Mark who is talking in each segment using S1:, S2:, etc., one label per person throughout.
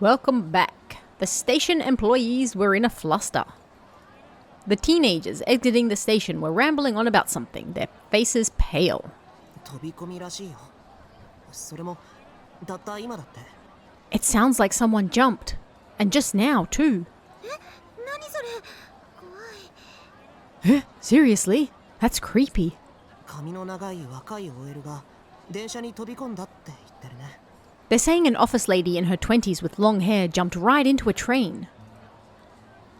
S1: Welcome back. The station employees were in a fluster. The teenagers exiting the station were rambling on about something, their faces pale. It sounds like someone jumped. And just now, too. Huh? Seriously? That's creepy. They're saying an office lady in her 20s with long hair jumped right into a train.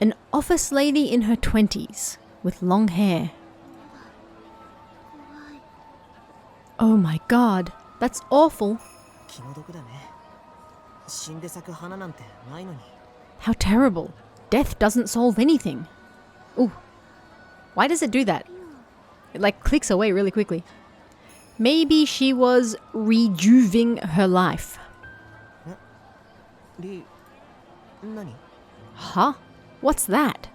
S1: An office lady in her 20s with long hair. Oh my god, that's awful. How terrible. Death doesn't solve anything. Ooh. Why does it do that? It clicks away really quickly. Maybe she was rejuving her life. Huh? What's that?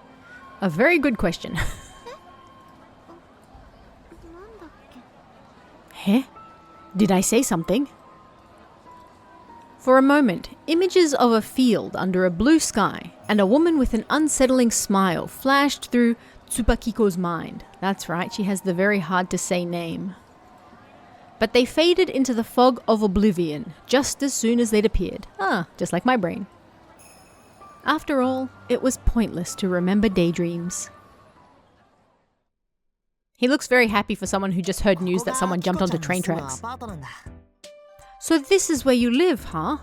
S1: A very good question. Huh? Did I say something? For a moment, images of a field under a blue sky and a woman with an unsettling smile flashed through Tsubakiko's mind. That's right, she has the very hard to say name. But they faded into the fog of oblivion just as soon as they'd appeared. Ah, just like my brain. After all, it was pointless to remember daydreams. He looks very happy for someone who just heard news that someone jumped onto train tracks. So this is where you live, huh?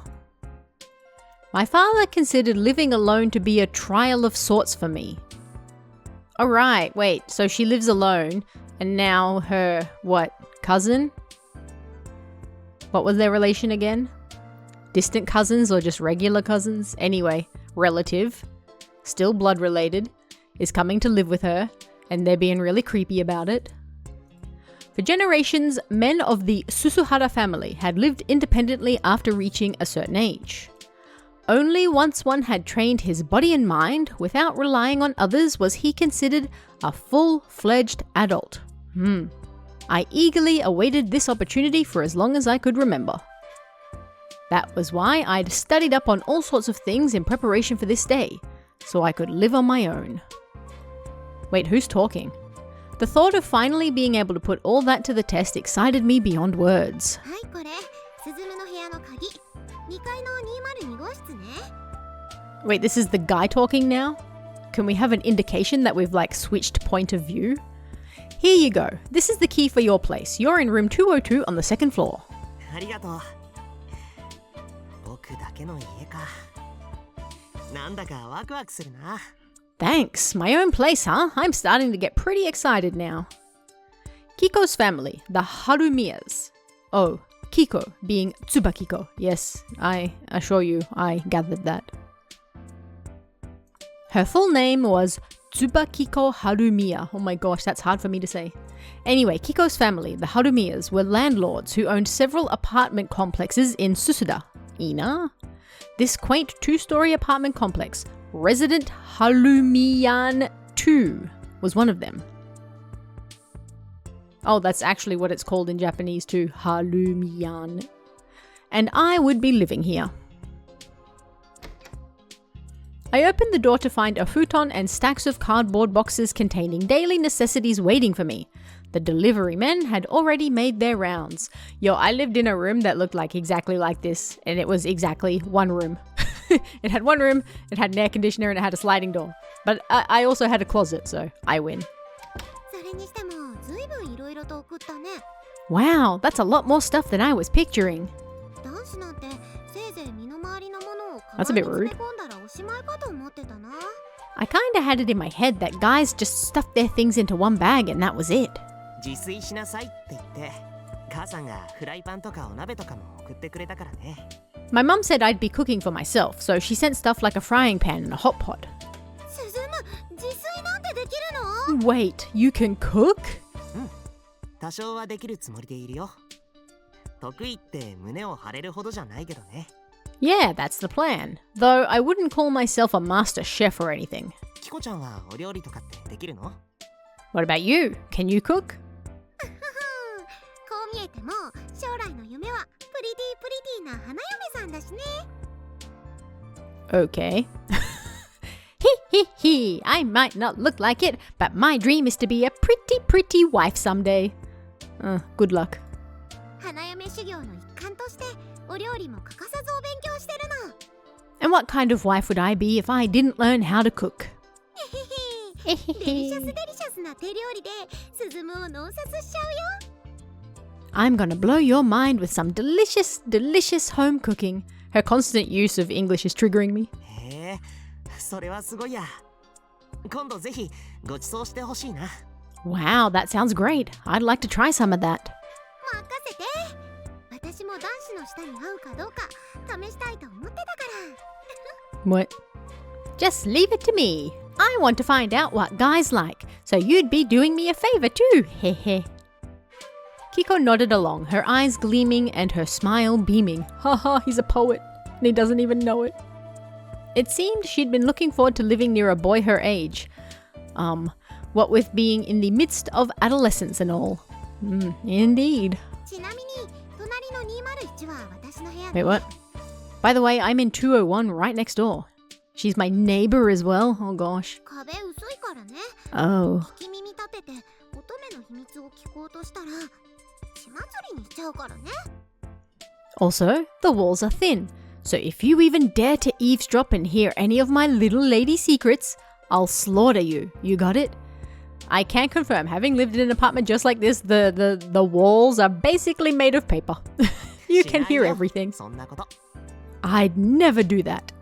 S1: My father considered living alone to be a trial of sorts for me. Alright, wait, so she lives alone, and now her, what, cousin? What was their relation again? Distant cousins or just regular cousins? Anyway, relative, still blood related, is coming to live with her, and they're being really creepy about it. For generations, men of the Susuhara family had lived independently after reaching a certain age. Only once one had trained his body and mind without relying on others was he considered a full-fledged adult. I eagerly awaited this opportunity for as long as I could remember. That was why I'd studied up on all sorts of things in preparation for this day, so I could live on my own. Wait, who's talking? The thought of finally being able to put all that to the test excited me beyond words. Wait, this is the guy talking now? Can we have an indication that we've switched point of view? Here you go. This is the key for your place. You're in room 202 on the second floor. Thanks. My own place, huh? I'm starting to get pretty excited now. Kiko's family, the Harumiyas. Oh, Kiko being Tsubakiko. Yes, I assure you, I gathered that. Her full name was Tsubakiko Harumiya. Oh my gosh, that's hard for me to say. Anyway, Kiko's family, the Harumiyas, were landlords who owned several apartment complexes in Susuda, Ina. This quaint two-story apartment complex, Resident Harumiyan 2, was one of them. Oh, that's actually what it's called in Japanese too, Harumiyan. And I would be living here. I opened the door to find a futon and stacks of cardboard boxes containing daily necessities waiting for me. The delivery men had already made their rounds. Yo, I lived in a room that looked exactly like this, and it was exactly one room. It had one room, it had an air conditioner, and it had a sliding door. But I also had a closet, so I win. Wow, that's a lot more stuff than I was picturing. That's a bit rude. I kinda had it in my head that guys just stuffed their things into one bag and that was it. My mum said I'd be cooking for myself, so she sent stuff like a frying pan and a hot pot. Wait, you can cook? Yeah, that's the plan. Though I wouldn't call myself a master chef or anything. What about you? Can you cook? Okay. Hee hee hee, I might not look like it, but my dream is to be a pretty, pretty wife someday. Good luck.
S2: 花嫁修行の一環としてお料理も欠かさずお勉強してるの。
S1: And what kind of wife would I be if I didn't learn how to cook?
S2: デリシャスな手料理で進むを脳殺しちゃうよ。
S1: I'm gonna blow your mind with some delicious, delicious home cooking. Her constant use of English is triggering me.
S3: へえ、それはすごいや。今度ぜひご馳走してほしいな。
S1: Wow, that sounds great. I'd like to try some of that.
S2: 任せて。私も男子の舌に合うかどうか試したいと思ってたから。
S1: What? Just leave it to me. I want to find out what guys like, so you'd be doing me a favor too. Hehe. Kiko nodded along, her eyes gleaming and her smile beaming. Haha, he's a poet, and he doesn't even know it. It seemed she'd been looking forward to living near a boy her age. What with being in the midst of adolescence and all. Indeed.
S2: ちなみに隣の201は私の部屋。
S1: Wait, what? By the way, I'm in 201 right next door. She's my neighbor as well. Oh gosh.
S2: 壁薄いからね。
S1: Oh.
S2: 聞き耳立てて乙女の秘密を聞こうとしたら血祭りにしちゃうからね。
S1: Also, the walls are thin, so if you even dare to eavesdrop and hear any of my little lady secrets, I'll slaughter you. You got it? I can confirm, having lived in an apartment just like this, the walls are basically made of paper. You can hear everything.
S3: そんなこと。
S1: I'd never do that.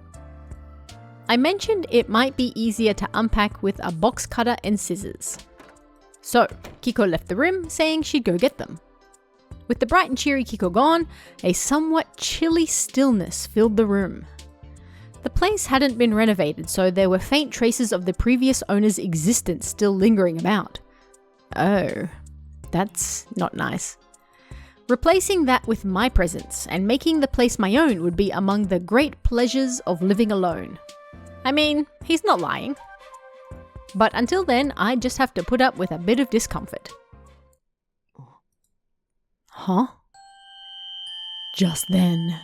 S1: I mentioned it might be easier to unpack with a box cutter and scissors. So, Kiko left the room, saying she'd go get them. With the bright and cheery Kiko gone, a somewhat chilly stillness filled the room. The place hadn't been renovated, so there were faint traces of the previous owner's existence still lingering about. Oh, that's not nice. Replacing that with my presence and making the place my own would be among the great pleasures of living alone. I mean, he's not lying. But until then, I'd just have to put up with a bit of discomfort. Huh? Just then,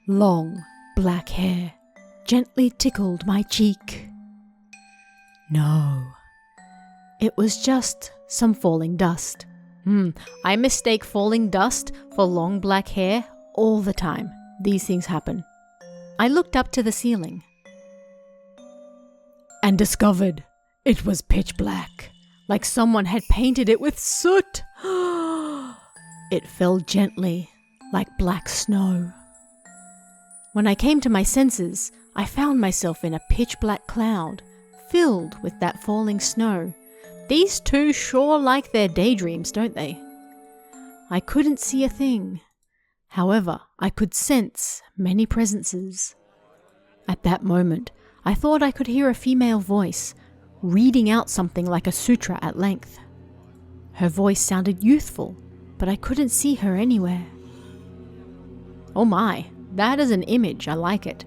S1: long black hair gently tickled my cheek. No, it was just some falling dust. I mistake falling dust for long black hair all the time. These things happen. I looked up to the ceiling and discovered it was pitch black, like someone had painted it with soot. It fell gently, like black snow. When I came to my senses, I found myself in a pitch black cloud, filled with that falling snow. These two sure like their daydreams, don't they? I couldn't see a thing. However, I could sense many presences. At that moment, I thought I could hear a female voice, reading out something like a sutra at length. Her voice sounded youthful, but I couldn't see her anywhere. Oh my, that is an image, I like it.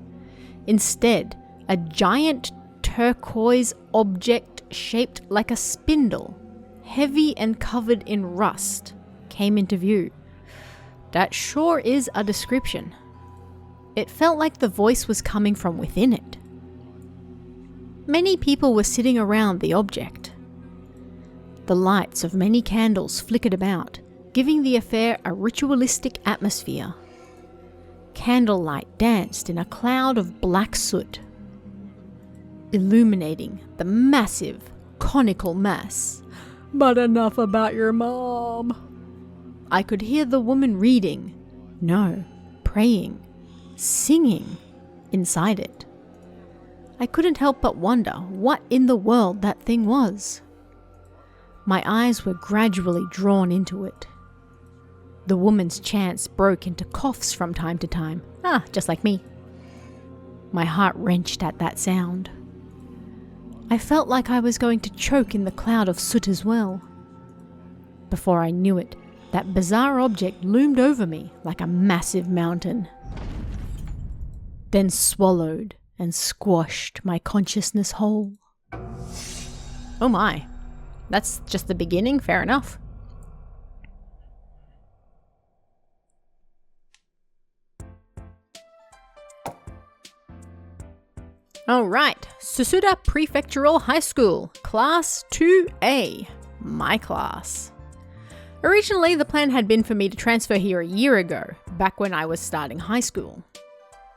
S1: Instead, a giant turquoise object shaped like a spindle, heavy and covered in rust, came into view. That sure is a description. It felt like the voice was coming from within it. Many people were sitting around the object. The lights of many candles flickered about, giving the affair a ritualistic atmosphere. Candlelight danced in a cloud of black soot, illuminating the massive, conical mass. But enough about your mom. I could hear the woman reading, no, praying, singing inside it. I couldn't help but wonder what in the world that thing was. My eyes were gradually drawn into it. The woman's chants broke into coughs from time to time. Just like me. My heart wrenched at that sound. I felt like I was going to choke in the cloud of soot as well. Before I knew it, that bizarre object loomed over me like a massive mountain, then swallowed and squashed my consciousness whole. Oh my, that's just the beginning, fair enough. Alright, Susuda Prefectural High School, Class 2A, my class. Originally, the plan had been for me to transfer here a year ago, back when I was starting high school.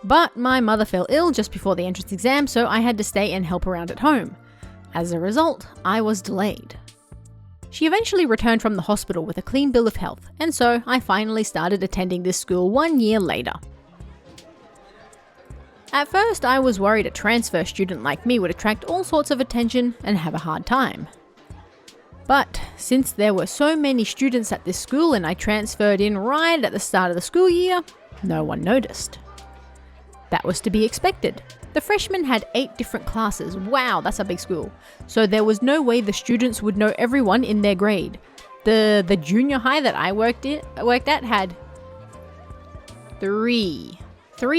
S1: But my mother fell ill just before the entrance exam, so I had to stay and help around at home. As a result, I was delayed. She eventually returned from the hospital with a clean bill of health, and so I finally started attending this school 1 year later. At first, I was worried a transfer student like me would attract all sorts of attention and have a hard time. But since there were so many students at this school and I transferred in right at the start of the school year, no one noticed. That was to be expected. The freshmen had 8 different classes. Wow, that's a big school. So there was no way the students would know everyone in their grade. The junior high that I worked at had 3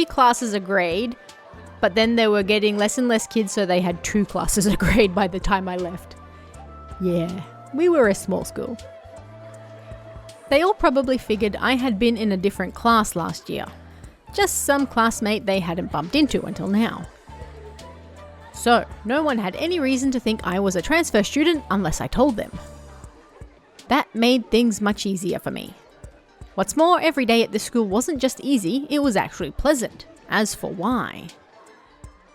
S1: classes a grade, but then they were getting less and less kids, so they had 2 classes a grade by the time I left. Yeah, we were a small school. They all probably figured I had been in a different class last year. Just some classmate they hadn't bumped into until now. So, no one had any reason to think I was a transfer student unless I told them. That made things much easier for me. What's more, every day at this school wasn't just easy, it was actually pleasant. As for why?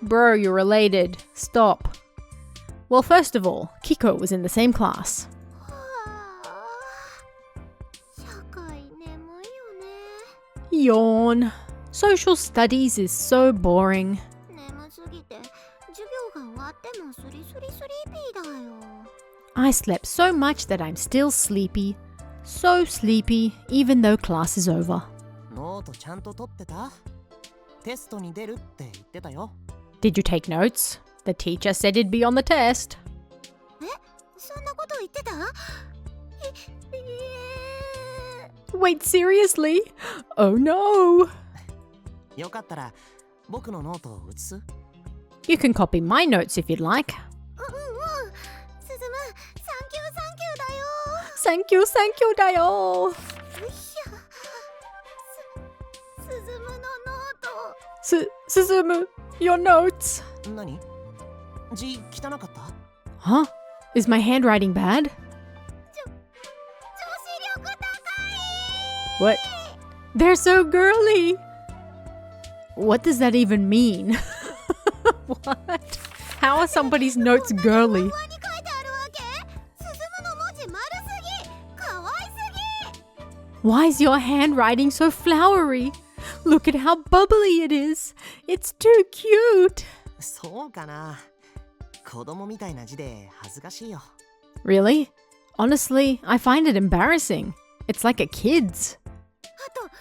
S1: Bro, you're related. Stop. Well, first of all, Kiko was in the same class.
S2: 社会眠いよね。
S1: Yawn. Social studies is so boring.
S2: 眠すぎて授業が終わってもスリスリスリーピーだよ。
S1: I slept so much that I'm still sleepy. So sleepy, even though class is over.
S3: ノートちゃんと取ってた？テストに出るって言ってたよ。
S1: Did you take notes? The teacher said it'd be on the test.
S2: え、そんなこと言ってた
S1: Wait, seriously? Oh no!
S3: よかったら僕のノートを写す？
S1: You can copy my notes if you'd like.
S2: うんうん。すずむ、サンキューサンキューだよ。
S1: Thank you, thank you, dayo!
S2: よいしょ。すずむのノート。
S1: Suzumu, your notes.
S3: 何？字汚かった？
S1: Huh? Is my handwriting bad?
S2: 女子力高い。
S1: What? They're so girly! What does that even mean? What? How are somebody's notes girly?
S2: 上に書いてあるわけ？すずむの文字丸すぎ。可愛すぎ。
S1: Why is your handwriting so flowery? Look at how bubbly it is. It's too cute.
S3: そうかな。子供みたいな字で恥ずかしいよ。
S1: Really? Honestly, I find it embarrassing. It's like a kid's.
S2: あとイラ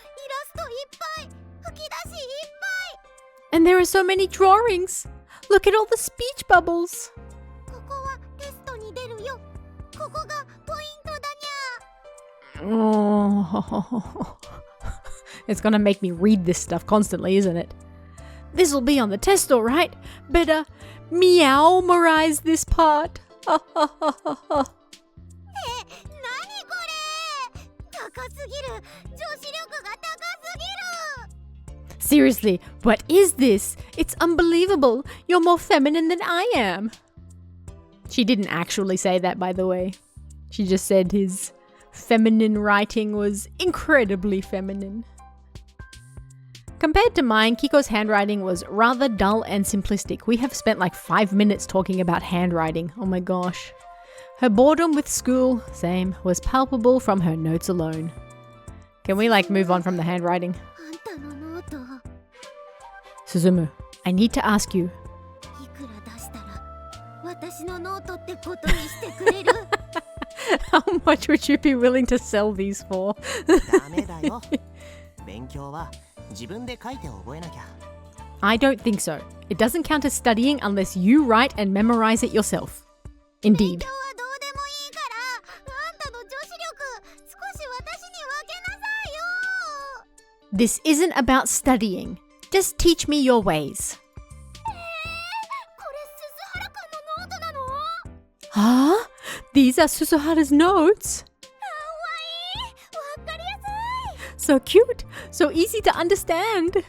S2: ストいっぱい。吹き出しいっ
S1: And there are so many drawings. Look at all the speech bubbles.
S2: ぱい。ここはテストに出るよ。ここがポイントだにゃ。
S1: Oh. It's gonna make me read this stuff constantly, isn't it? This'll be on the test, all right? Better meow-morize this part.
S2: 何これ。高すぎる。女子力が高すぎる。
S1: Seriously, what is this? It's unbelievable. You're more feminine than I am. She didn't actually say that, by the way. She just said his feminine writing was incredibly feminine. Compared to mine, Kiko's handwriting was rather dull and simplistic. We have spent like 5 minutes talking about handwriting. Oh my gosh. Her boredom with school, same, was palpable from her notes alone. Can we move on from the handwriting?
S2: あんたのノート。
S1: Suzumu, I need to ask you.
S2: いくら出したら私のノートってことにしてくれる？
S1: How much would you be willing to sell these for?
S3: ダメだよ。勉強は自分で書いて覚えなきゃ。
S1: I don't think so. It doesn't count as studying unless you write and memorize it yourself.
S2: 勉
S1: Indeed.
S2: 強はどうでもいいから、あんたの女子力少し私に分けなさいよ。
S1: This isn't about studying. Just teach me your ways.
S2: これ鈴原くんのノートなの？
S1: Huh? These are Susuhara's notes?
S2: かわいい。わかりやすい。
S1: So cute, so easy to understand.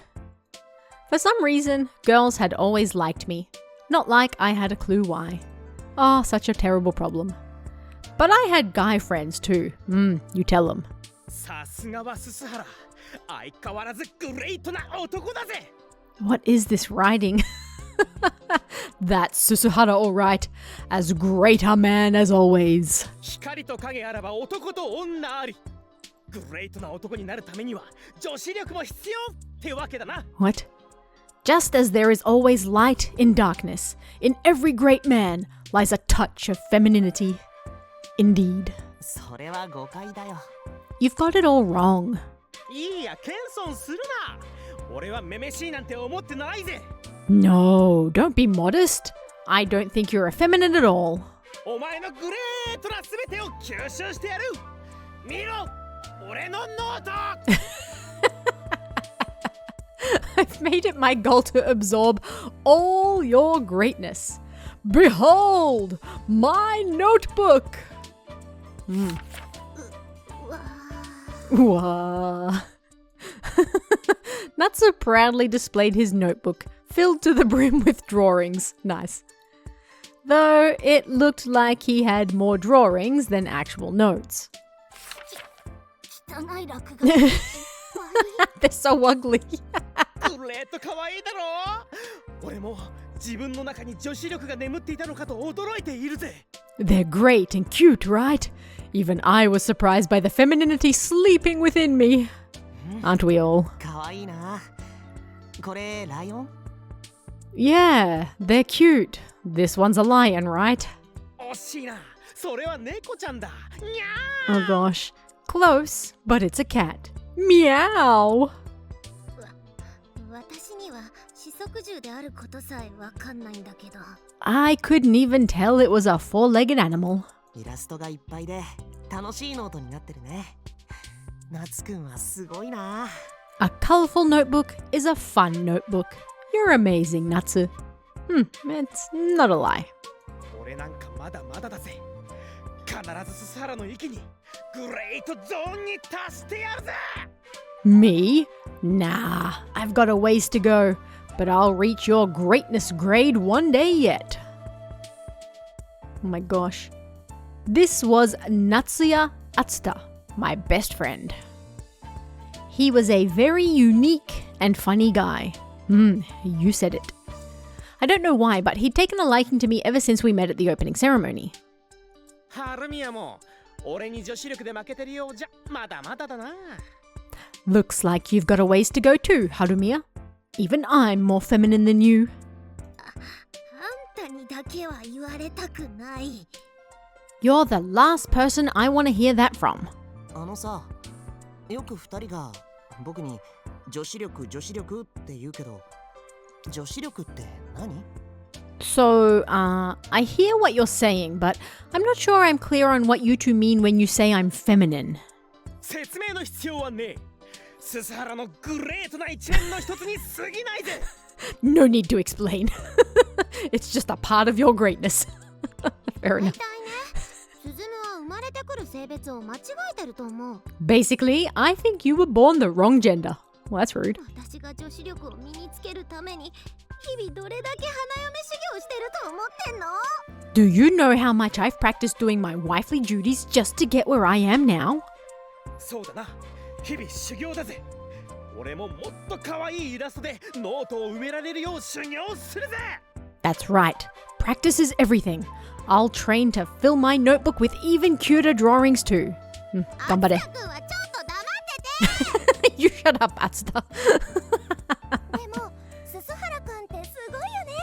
S1: For some reason, girls had always liked me. Not like I had a clue why. Oh, such a terrible problem. But I had guy friends too. You tell them.
S4: さすがはススハラ。相変わらずグレートな男だぜ。
S1: What is this writing? That's Susuhara, all right. As great a man as always.
S4: 光と影あらば男と女あり。グレートな男になるためには女子力も必要ってわけだな。
S1: What? Just as there is always light in darkness, in every great man lies a touch of femininity. Indeed.
S3: それは誤解だよ。
S1: You've got it all wrong.
S4: いいや、謙遜するな。俺はめめしいなんて思ってないぜ。
S1: No, don't be modest. I don't think you're effeminate at all.
S4: お前のグレートなすべてを吸収してやる。見ろ、俺のノート。
S1: I've made it my goal to absorb all your greatness. Behold, my notebook. Wah. Natsu proudly displayed his notebook, filled to the brim with drawings. Nice. Though it looked like he had more drawings than actual notes.
S2: 汚い落書き。悪い。
S1: They're so ugly.
S4: グレート可愛いだろ。俺も自分の中に女子力が眠っていたのかと驚いているぜ。
S1: They're great and cute, right? Even I was surprised by the femininity sleeping within me. Aren't we all?
S3: 可愛いな。これライオン？
S1: Yeah, they're cute. This one's a lion, right?
S4: 惜しいな。それは猫ちゃんだ。にゃ
S1: Oh gosh. Close, but it's a cat. Meow.
S2: 私には四足獣であることさえわかんないんだけど。
S1: I couldn't even tell it was a four-legged animal.
S3: イラストがいっぱいで楽しいノートになってるね。夏くんはすごいな。
S1: A colorful notebook is a fun notebook. You're amazing, Natsu. It's not a lie.
S4: 俺なんかまだまだだぜ。必ずスサラの域にグレートゾーンに達してやるぜ。
S1: Me? Nah, I've got a ways to go, but I'll reach your greatness grade one day yet. Oh my gosh. This was Natsuya Atsuta, my best friend. He was a very unique and funny guy. You said it. I don't know why, but he'd taken a liking to me ever since we met at the opening ceremony.
S4: ハルミヤも俺に女子力で負けてるようじゃまだまだだな。
S1: Looks like you've got a ways to go too, Harumiya. Even I'm more feminine than you.
S2: あんたにだけは言われたくない。
S1: You're the last person I want to hear that from.
S3: あのさ、よく二人が僕に女子力って言うけど、女子力って何？
S1: So, I hear what you're saying, but I'm not sure I'm clear on what you two mean when you say I'm feminine.
S4: 説明の必要はねえ。ススハラのグレートな一面の一つに過ぎないぜ。
S1: No need to explain. It's just a part of your greatness. Fair
S2: 大
S1: enough.
S2: 体ね、スズムは生まれてくる性別を間違えてると思う。
S1: Basically, I think you were born the wrong gender. Well, that's rude.
S2: 私が女子力を身につけるために日々どれだけ花嫁修行してると思ってんの？
S1: Do you know how much I've practiced doing my wifely duties just to get where I am now?
S4: そうだな。日々修行だぜ。俺ももっと可愛いイラストでノートを埋められるよう修行するぜ。
S1: That's right. Practice is everything. I'll train to fill my notebook with even cuter drawings too. 頑張れ。
S2: あつたくんはちょっと黙ってて。
S1: You shut up, Atsuta.
S2: でもススハラくんってすごいよね。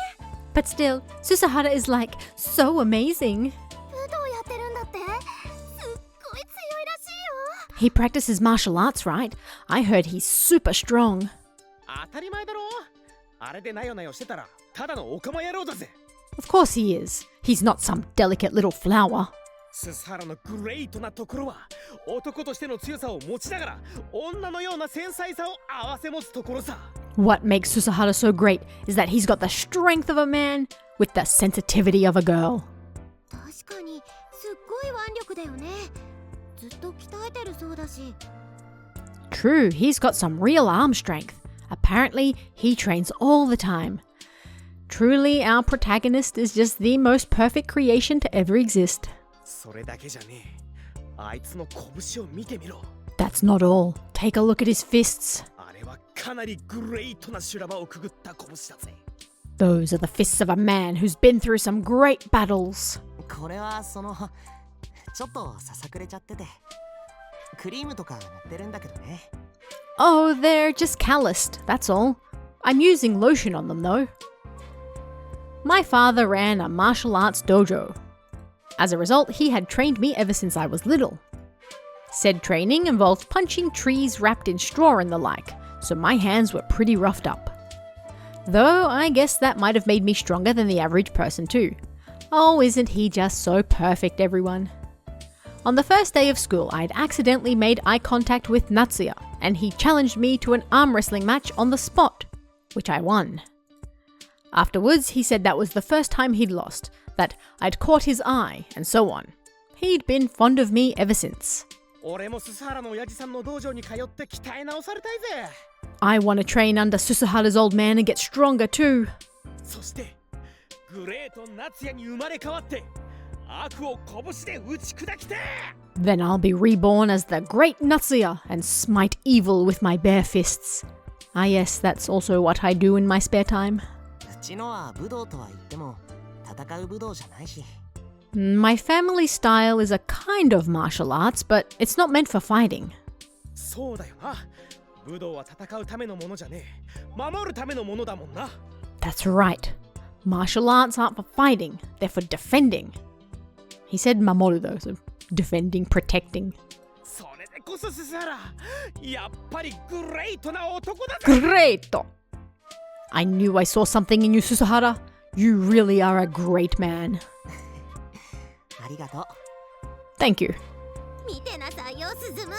S1: But still, Susahara is like so amazing.
S2: 武道やってるんだって。すっごい強いらしいよ。
S1: He practices martial arts, right? I heard he's super strong.
S4: 当たり前だろ。あれでなよなよしてたらただのオカマ野郎だぜ。
S1: Of course he is. He's not some delicate little flower.
S4: ススハラのグレートなところは男としての強さを持ちながら女のような繊細さを併せ持つところさ。
S1: What makes Susahara so great is that he's got the strength of a man with the sensitivity of a girl.
S2: 確かにすっごい腕力だよね。ずっと鍛えてるそうだし。
S1: True, he's got some real arm strength. Apparently, he trains all the time. Truly, our protagonist is just the most perfect creation to ever exist.
S4: それだけじゃねえ。あいつの拳を見てみろ。
S1: That's not all. Take a look at his fists.
S4: あれはかなりグレートな修羅場をくぐった拳だぜ。
S1: Those are the fists of a man who's been through some great battles.
S3: これはちょっとささくれちゃってて、クリームとか塗ってるんだけどね。
S1: Oh, they're just calloused, that's all. I'm using lotion on them though. My father ran a martial arts dojo. As a result, he had trained me ever since I was little. Said training involved punching trees wrapped in straw and the like, so my hands were pretty roughed up. Though I guess that might have made me stronger than the average person too. Oh, isn't he just so perfect, everyone? On the first day of school, I'd accidentally made eye contact with Natsuya, and he challenged me to an arm wrestling match on the spot, which I won. Afterwards, he said that was the first time he'd lost, that I'd caught his eye, and so on. He'd been fond of me ever since.
S4: 俺もススハラの親父さんの道場に通って鍛え直されたいぜ。
S1: I want to train under Susuhara's old man and get stronger too.
S4: そしてグレート夏也に生まれ変わって悪を拳で打ち砕きて。
S1: Then I'll be reborn as the great Natsuya and smite evil with my bare fists. Ah yes, that's also what I do in my spare time.
S3: うちのは武道とは言っても戦う武道じゃないし。
S1: My family style is a kind of martial arts, but it's not meant for fighting.
S4: そうだよな。武道は戦うためのものじゃねえ。守るためのものだもんな。
S1: That's right. Martial arts aren't for fighting, they're for defending. He said mamoru though, so defending, protecting.
S4: それでこそススハラ。やっぱりグレートな男だぜ。
S1: Great! I knew I saw something in you, Susuhara. You really are a great man.
S3: ありがとう。
S1: Thank you.
S2: 見てなさいよスズム。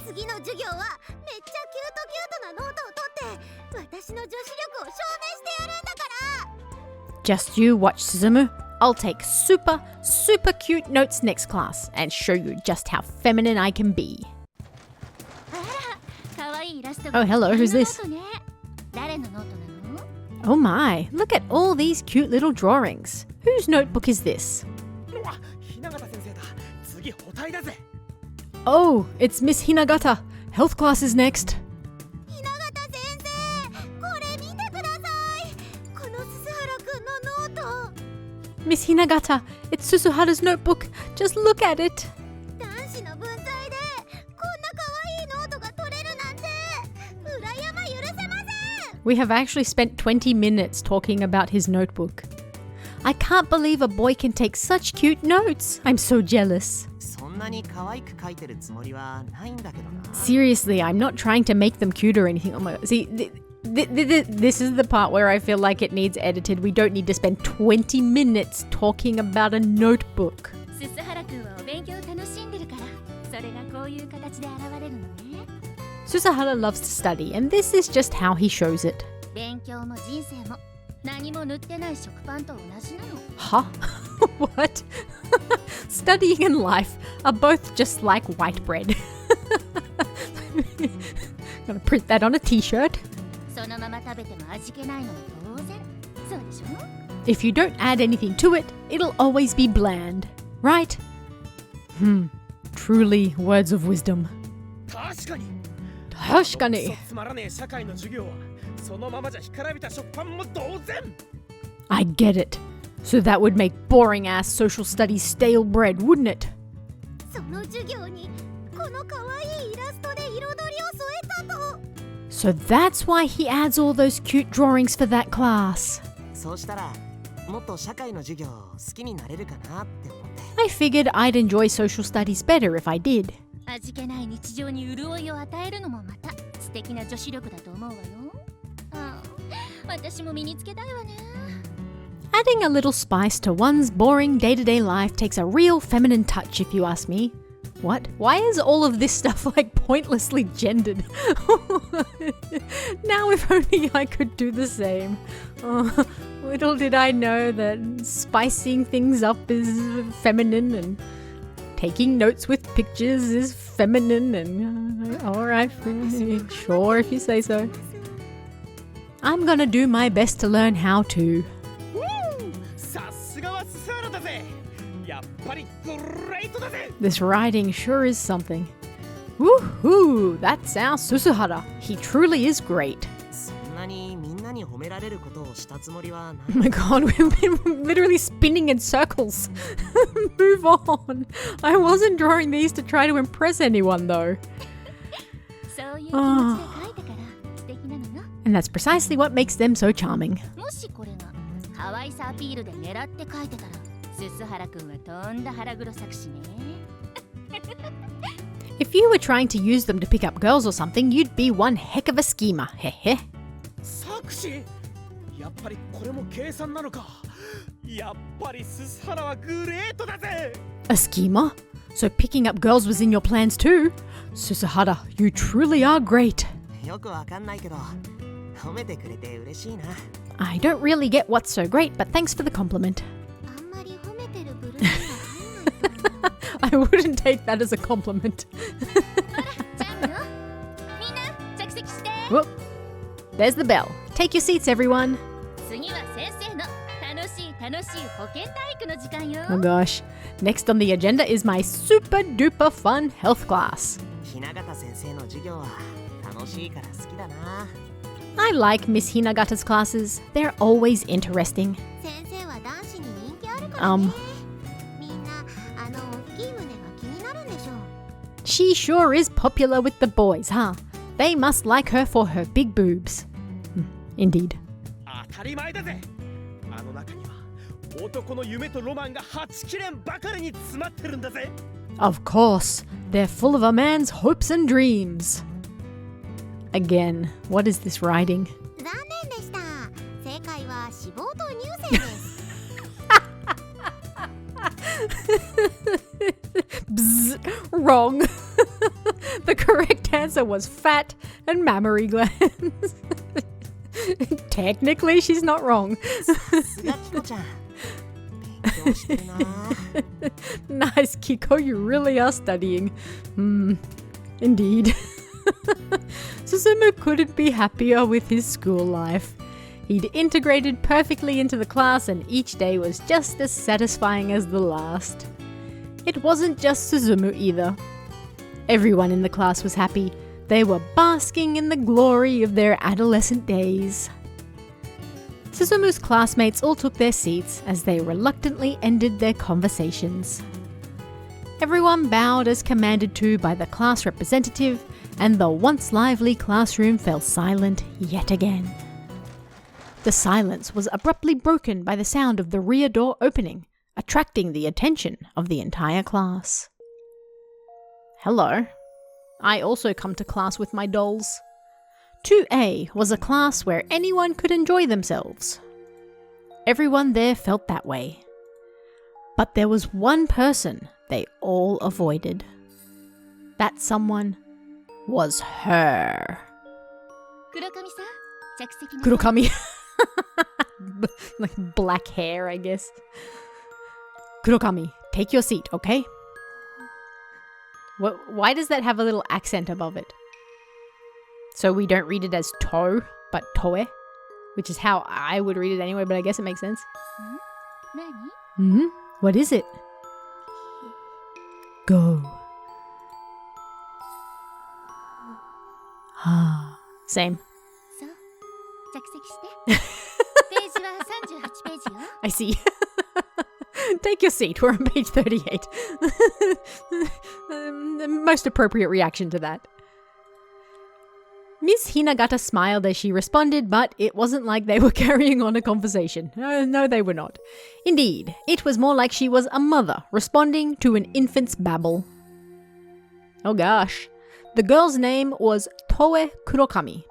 S2: 次の授業はめっちゃキュートなノートを取って私の女子力を証明してやるんだから。
S1: Just you watch, Suzumu. I'll take super, super cute notes next class and show you just how feminine I can be. Oh, hello, who's this? Oh my, look at all these cute little drawings. Whose notebook is this?
S4: うわ、雛形先生だ。次補体だぜ。
S1: Oh, it's Miss Hinagata. Health class is next.
S2: 雛形先生、これ見てください。このススハラくんのノート。
S1: Miss Hinagata, it's Susuhara's notebook. Just look at it.
S2: 男子の文才でこんな可愛いノートが取れるなんて裏山許せません。
S1: We have actually spent 20 minutes talking about his notebook. I can't believe a boy can take such cute notes. I'm so jealous.
S3: そんなに可愛く描いてるつもりはないんだけどな。
S1: Seriously, I'm not trying to make them cute or anything. Oh my god. See, this is the part where I feel like it needs edited. We don't need to spend 20 minutes talking about a notebook.
S5: ススハラ君はお勉強を楽しんでるから、それがこういう形で現れるのね。
S1: Susuhara loves to study, and this is just how he shows it.
S5: 勉強も人生も何も塗ってない食パンと同じなの。
S1: Huh? What? Studying and life are both just like white bread. Gonna print that on a t-shirt.
S5: そのまま食べても味気ないのも当然。そうでしょ？
S1: If you don't add anything to it, it'll always be bland. Right? Truly words of wisdom.
S4: 確かに。
S1: 確かに。
S4: くそつまらねえ社会の授業はそのままじゃ干からびた食パンも同然。
S1: I get it. So that would make boring ass social studies stale bread, wouldn't it?
S2: その授業にこの可愛いイラストで彩りを添えたと。
S1: So that's why he adds all those cute drawings for that class.
S3: そうしたらもっと社会の授業好きになれるかなって思って。
S1: I figured I'd enjoy social studies better if I did.
S5: 味気ない日常に潤いを与えるのもまた素敵な女子力だと思うわよ。ああ、私も身につけたいわね。
S1: Adding a little spice to one's boring day-to-day life takes a real feminine touch, if you ask me. What? Why is all of this stuff like pointlessly gendered? Now if only I could do the same. Oh, little did I know that spicing things up is feminine and taking notes with pictures is feminine and alright, sure if you say so. I'm gonna do my best to learn how to.
S4: ぱりグレートだぜ。
S1: This writing sure is something. Woohoo! That's our Susuhara. He truly is great.
S3: そんなにみんなに褒められることをしたつもりはない
S1: Oh my god, we've been literally spinning in circles. Move on. I wasn't drawing these to try to impress anyone though.
S5: そういう気持ちで書いたから素敵なのよ。
S1: And that's precisely what makes them so charming.
S5: もしこれが可愛さアピールで狙って書いてたら、すすはらくんはとんだ腹黒作詞ね。
S1: If you were trying to use them to pick up girls or something, you'd be one heck of a schemer. Hehe.
S4: 作詞やっぱりこれも計算なのか。やっぱりススハラはグレートだぜ。
S1: A schemer? So picking up girls was in your plans too? Susuhara, you truly are great.
S3: よくわかんないけど褒めてくれて嬉しいな
S1: I don't really get what's so great, but thanks for the compliment.
S2: あんまり褒めてる部類には入んないかな
S1: I wouldn't take that as a compliment.
S5: ジャンプよ。みんな着席して。
S1: Whoop. There's the bell. Take your seats, everyone.
S5: 次は先生の楽しい保健体育の時間よ。
S1: Oh gosh. Next on the agenda is my super duper fun health class.
S3: 雛形先生の授業は楽しいから好きだな
S1: I like Miss Hinagata's classes. They're always interesting.
S2: 先生は男子に人気あるからね、
S1: Um,
S2: みんなあの大きい胸が気になるんでしょう
S1: she sure is popular with the boys, huh? They must like her for her big boobs. Indeed.
S4: 当たり前だぜ。あの中には男の夢とロマンが8切れんばかりに詰まってるんだぜ。
S1: Of course. They're full of a man's hopes and dreams. Again, what is this writing?
S2: 残念でした正解は脂肪と乳腺です
S1: Bzz, wrong. The correct answer was fat and mammary glands. Technically, she's not wrong.
S3: さすがキコちゃん勉強してるな
S1: Nice, Kiko, you really are studying. Indeed. Susumu couldn't be happier with his school life. He'd integrated perfectly into the class and each day was just as satisfying as the last. It wasn't just Suzumu either. Everyone in the class was happy. They were basking in the glory of their adolescent days. Suzumu's classmates all took their seats as they reluctantly ended their conversations. Everyone bowed as commanded to by the class representative, and the once lively classroom fell silent yet again. The silence was abruptly broken by the sound of the rear door opening, attracting the attention of the entire class. Hello. I also come to class with my dolls. 2A was a class where anyone could enjoy themselves. Everyone there felt that way. But there was one person they all avoided. That someone was her.
S5: 黒髪さん、着席な。
S1: Kurokami. Like black hair, I guess. Kurokami, take your seat, okay? Why does that have a little accent above it? So we don't read it as to, but toe, which is how I would read it anyway, but I guess it makes sense.
S5: 何？
S1: What is it? Go. Same.
S5: そう。着席して。ページは38ページよ。
S1: I see. Take your seat. We're on page 38. The most appropriate reaction to that. Miss Hinagata smiled as she responded, but it wasn't like they were carrying on a conversation. No, they were not. Indeed, it was more like she was a mother responding to an infant's babble. Oh gosh. The girl's name was Toe Kurokami.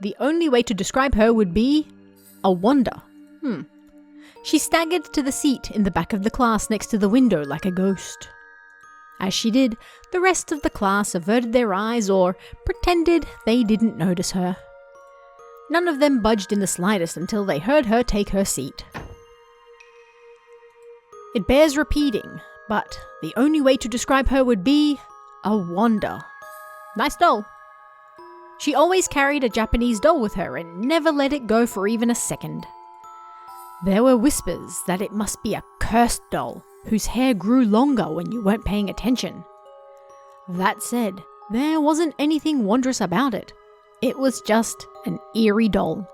S1: The only way to describe her would be a wonder. She staggered to the seat in the back of the class next to the window like a ghost. As she did, the rest of the class averted their eyes or pretended they didn't notice her. None of them budged in the slightest until they heard her take her seat. It bears repeating, but the only way to describe her would be a wonder. Nice doll. She always carried a Japanese doll with her and never let it go for even a second. There were whispers that it must be a cursed doll, whose hair grew longer when you weren't paying attention. That said, there wasn't anything wondrous about it. It was just an eerie doll.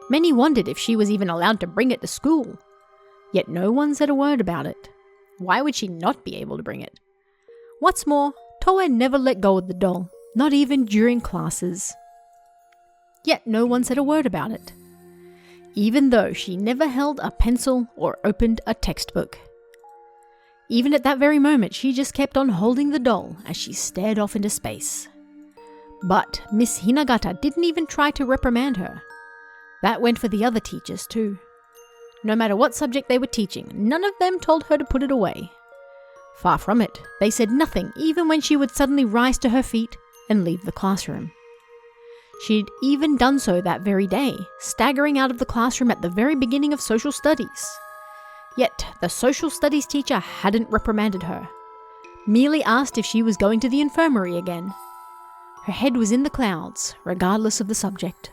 S1: Many wondered if she was even allowed to bring it to school. Yet no one said a word about it. Why would she not be able to bring it? What's more, Toe never let go of the doll, not even during classes. Yet no one said a word about it, even though she never held a pencil or opened a textbook. Even at that very moment, she just kept on holding the doll as she stared off into space. But Miss Hinagata didn't even try to reprimand her. That went for the other teachers too. No matter what subject they were teaching, none of them told her to put it away. Far from it, they said nothing even when she would suddenly rise to her feet and leave the classroom. She'd even done so that very day, staggering out of the classroom at the very beginning of social studies. Yet the social studies teacher hadn't reprimanded her, merely asked if she was going to the infirmary again. Her head was in the clouds, regardless of the subject.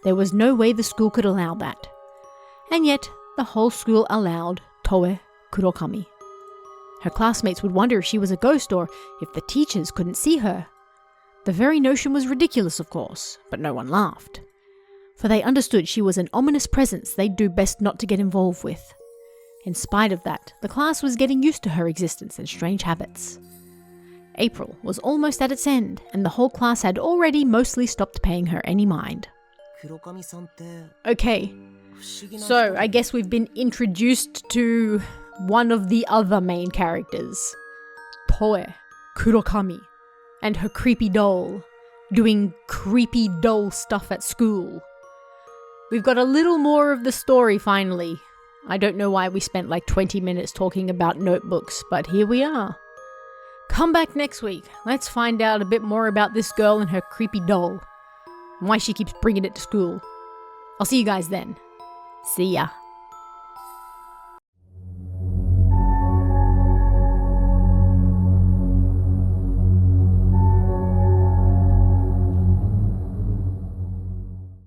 S1: There was no way the school could allow that. And yet, the whole school allowed Toe Kurokami. Her classmates would wonder if she was a ghost or if the teachers couldn't see her. The very notion was ridiculous, of course, but no one laughed. For they understood she was an ominous presence they'd do best not to get involved with. In spite of that, the class was getting used to her existence and strange habits. April was almost at its end, and the whole class had already mostly stopped paying her any mind. Okay, so I guess we've been introduced to one of the other main characters, Toe Kurokami, and her creepy doll, doing creepy doll stuff at school. We've got a little more of the story finally. I don't know why we spent like 20 minutes talking about notebooks, but here we are. Come back next week. Let's find out a bit more about this girl and her creepy doll, and why she keeps bringing it to school. I'll see you guys then. See ya.